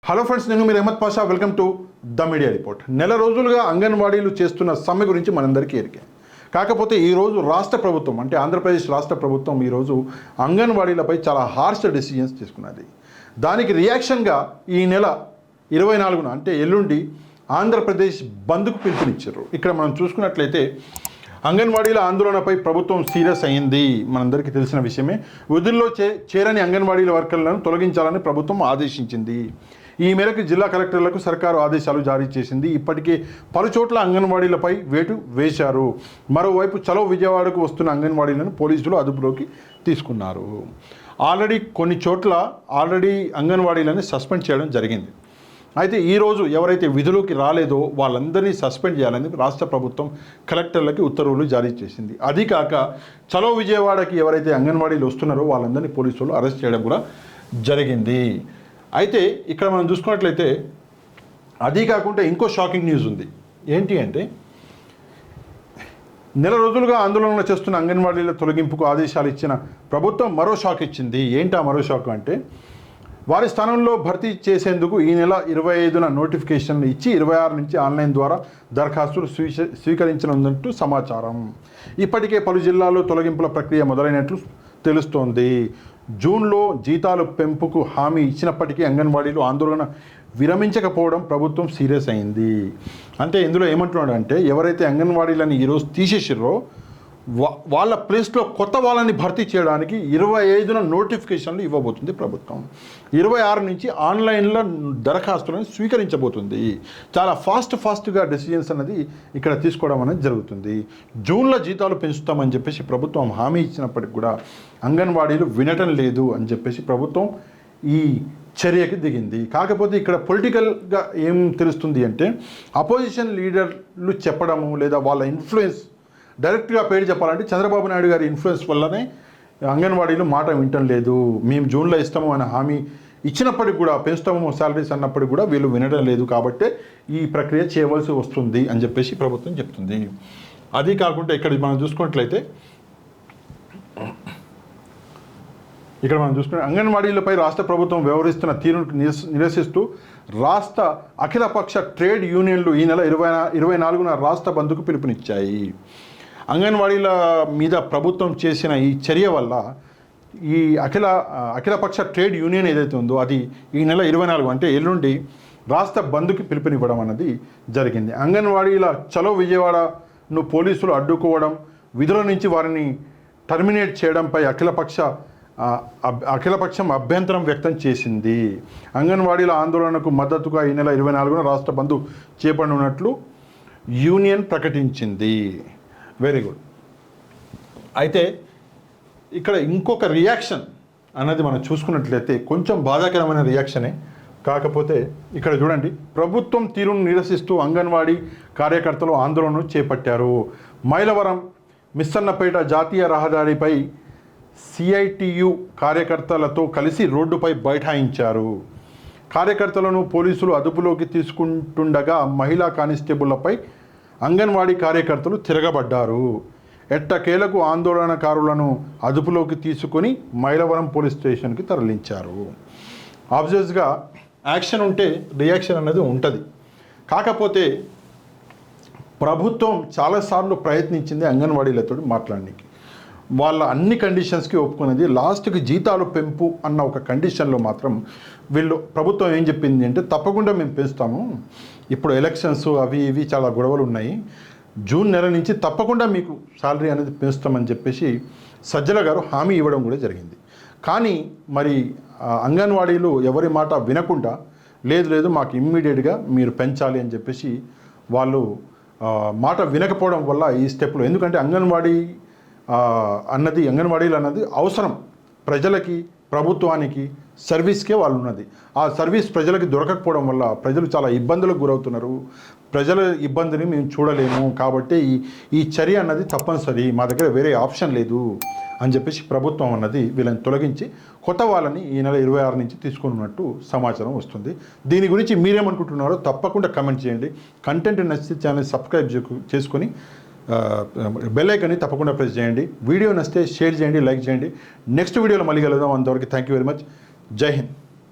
Hello friends, నేను మీరు Ahmed Pasha. Welcome to the media report. నెల రోజులుగా అంగన్వాడీలు చేస్తున్న సమ్మె గురించి మనందరికీ ఎరికే. కాకపోతే ఈరోజు రాష్ట్ర ప్రభుత్వం అంటే ఆంధ్రప్రదేశ్ రాష్ట్ర ప్రభుత్వం ఈరోజు అంగన్వాడీలపై చాలా హార్ష్ డెసిషన్స్ తీసుకున్నది. దానికి రియాక్షన్గా ఈ నెల 24న అంటే ఎల్లుండి ఆంధ్రప్రదేశ్ బంద్కు పిలుపునిచ్చారు. ఇక్కడ మనం చూసుకున్నట్లయితే అంగన్వాడీల ఆందోళనపై ప్రభుత్వం సీరియస్ అయింది. మనందరికీ తెలిసిన విషయమే. విధుల్లో చేరని అంగన్వాడీల వర్కర్లను తొలగించాలని ప్రభుత్వం ఆదేశించింది. ఈ మేరకు జిల్లా కలెక్టర్లకు సర్కారు ఆదేశాలు జారీ చేసింది. ఇప్పటికే పలు చోట్ల అంగన్వాడీలపై వేటు వేశారు. మరోవైపు చలో విజయవాడకు వస్తున్న అంగన్వాడీలను పోలీసులు అదుపులోకి తీసుకున్నారు. కొన్ని చోట్ల అంగన్వాడీలను సస్పెండ్ చేయడం జరిగింది. అయితే ఈరోజు ఎవరైతే విధులోకి రాలేదో వాళ్ళందరినీ సస్పెండ్ చేయాలని రాష్ట్ర ప్రభుత్వం కలెక్టర్లకి ఉత్తర్వులు జారీ చేసింది. అది కాక చలో విజయవాడకి ఎవరైతే అంగన్వాడీలు వస్తున్నారో వాళ్ళందరినీ పోలీసులు అరెస్ట్ చేయడం కూడా జరిగింది. అయితే ఇక్కడ మనం చూసుకున్నట్లయితే అది కాకుండా ఇంకో షాకింగ్ న్యూస్ ఉంది. ఏంటి అంటే నెల రోజులుగా ఆందోళనలు చేస్తున్న అంగన్వాడీల తొలగింపుకు ఆదేశాలు ఇచ్చిన ప్రభుత్వం మరో షాక్ ఇచ్చింది. ఏంటి ఆ మరో షాక్ అంటే వారి స్థానంలో భర్తీ చేసేందుకు ఈ నెల 25న నోటిఫికేషన్లు ఇచ్చి 26 నుంచి ఆన్లైన్ ద్వారా దరఖాస్తులు స్వీకరించనున్నట్టు సమాచారం. ఇప్పటికే పలు జిల్లాల్లో తొలగింపుల ప్రక్రియ మొదలైనట్లు తెలుస్తోంది. జూన్లో జీతాలు పెంపుకు హామీ ఇచ్చినప్పటికీ అంగన్వాడీలు ఆందోళన విరమించకపోవడం ప్రభుత్వం సీరియస్ అయింది. అంటే ఇందులో ఏమంటున్నాడు అంటే ఎవరైతే అంగన్వాడీలను ఈరోజు తీసేసిర్రో వాళ్ళ ప్లేస్లో కొత్త వాళ్ళని భర్తీ చేయడానికి 25న నోటిఫికేషన్లు ఇవ్వబోతుంది ప్రభుత్వం. 26 నుంచి ఆన్లైన్లో దరఖాస్తులను స్వీకరించబోతుంది. చాలా ఫాస్ట్గా డెసిజన్స్ అనేది ఇక్కడ తీసుకోవడం అనేది జరుగుతుంది. జూన్లో జీతాలు పెంచుతామని చెప్పేసి ప్రభుత్వం హామీ ఇచ్చినప్పటికి కూడా అంగన్వాడీలు వినటం లేదు అని చెప్పేసి ప్రభుత్వం ఈ చర్యకి దిగింది. కాకపోతే ఇక్కడ పొలిటికల్గా ఏం తెలుస్తుంది అంటే అపోజిషన్ లీడర్లు చెప్పడము లేదా వాళ్ళ ఇన్ఫ్లుయెన్స్, డైరెక్ట్గా పేరు చెప్పాలంటే చంద్రబాబు నాయుడు గారి ఇన్ఫ్లుయెన్స్ వల్లనే అంగన్వాడీలు మాట వినటం లేదు. మేము జూన్లో ఇస్తాము అని హామీ ఇచ్చినప్పటికి కూడా పెంచుతాము శాలరీస్ అన్నప్పటికి కూడా వీళ్ళు వినడం లేదు. కాబట్టి ఈ ప్రక్రియ చేయవలసి వస్తుంది అని చెప్పేసి ప్రభుత్వం చెప్తుంది. అది కాకుండా ఇక్కడ మనం చూసుకున్నట్లయితే అంగన్వాడీలపై రాష్ట్ర ప్రభుత్వం వ్యవహరిస్తున్న తీరును నిరసిస్తూ రాష్ట్ర అఖిలపక్ష ట్రేడ్ యూనియన్లు ఈ నెల 24న రాష్ట్ర బంద్కు పిలుపునిచ్చాయి. అంగన్వాడీల మీద ప్రభుత్వం చేసిన ఈ చర్య వల్ల ఈ అఖిలపక్ష ట్రేడ్ యూనియన్ ఏదైతే ఉందో అది ఈ నెల 24 అంటే ఎల్లుండి రాష్ట్ర బంద్కి పిలుపునివ్వడం అన్నది జరిగింది. అంగన్వాడీల చలో విజయవాడను పోలీసులు అడ్డుకోవడం, విధుల నుంచి వారిని టర్మినేట్ చేయడంపై అఖిలపక్షం అభ్యంతరం వ్యక్తం చేసింది. అంగన్వాడీల ఆందోళనకు మద్దతుగా ఈ నెల 24న రాష్ట్ర బంద్ చేపట్టనున్నట్లు యూనియన్ ప్రకటించింది. Very good. అయితే ఇక్కడ ఇంకొక రియాక్షన్ అన్నది మనం చూసుకున్నట్లయితే కొంచెం బాధాకరమైన రియాక్షనే. కాకపోతే ఇక్కడ చూడండి, ప్రభుత్వం తీరును నిరసిస్తూ అంగన్వాడీ కార్యకర్తలు ఆందోళనను చేపట్టారు. మైలవరం మిస్సన్నపేట జాతీయ రహదారిపై సిఐటియు కార్యకర్తలతో కలిసి రోడ్డుపై బైఠాయించారు. కార్యకర్తలను పోలీసులు అదుపులోకి తీసుకుంటుండగా మహిళా కానిస్టేబుళ్లపై అంగన్వాడీ కార్యకర్తలు తిరగబడ్డారు. ఎట్టకేలకు ఆందోళనకారులను అదుపులోకి తీసుకొని మైలవరం పోలీస్ స్టేషన్కి తరలించారు. ఆబ్వియస్గా యాక్షన్ ఉంటే రియాక్షన్ అనేది ఉంటుంది. కాకపోతే ప్రభుత్వం చాలాసార్లు ప్రయత్నించింది అంగన్వాడీలతో మాట్లాడడానికి. వాళ్ళ అన్ని కండిషన్స్కి ఒప్పుకున్నది. లాస్ట్కి జీతాలు పెంపు అన్న ఒక కండిషన్లో మాత్రం ప్రభుత్వం ఏం చెప్పింది అంటే తప్పకుండా మేము పెంచుతాము, ఇప్పుడు ఎలక్షన్స్ అవి ఇవి చాలా గొడవలు ఉన్నాయి, జూన్ నెల నుంచి తప్పకుండా మీకు శాలరీ అనేది పెంచుతామని చెప్పేసి సజ్జల గారు హామీ ఇవ్వడం కూడా జరిగింది. కానీ మరి అంగన్వాడీలు ఎవరి మాట వినకుండా లేదు మాకు ఇమ్మీడియట్గా మీరు పెంచాలి అని చెప్పేసి వాళ్ళు మాట వినకపోవడం వల్ల ఈ స్టెప్లో, ఎందుకంటే అంగన్వాడీలు అన్నది అవసరం ప్రజలకి, ప్రభుత్వానికి, సర్వీస్కే వాళ్ళు ఉన్నది. ఆ సర్వీస్ ప్రజలకి దొరకకపోవడం వల్ల ప్రజలు చాలా ఇబ్బందులకు గురవుతున్నారు. ప్రజల ఇబ్బందిని మేము చూడలేము. కాబట్టి ఈ చర్య అన్నది తప్పనిసరి, మా దగ్గర వేరే ఆప్షన్ లేదు అని చెప్పేసి ప్రభుత్వం అన్నది వీళ్ళని తొలగించి కొత్త వాళ్ళని ఈ నెల 26 నుంచి తీసుకున్నట్టు సమాచారం వస్తుంది. దీని గురించి మీరేమనుకుంటున్నారో తప్పకుండా కమెంట్ చేయండి. కంటెంట్ నచ్చితే ఛానల్ సబ్స్క్రైబ్ చేసుకొని బెల్ ఐకాన్ని తప్పకుండా ప్రెస్ చేయండి. వీడియో నచ్చితే షేర్ చేయండి, లైక్ చేయండి. నెక్స్ట్ వీడియోలో మళ్ళీ కలుద్దాం. అంతవరకు థ్యాంక్ యూ వెరీ మచ్. జై హింద్.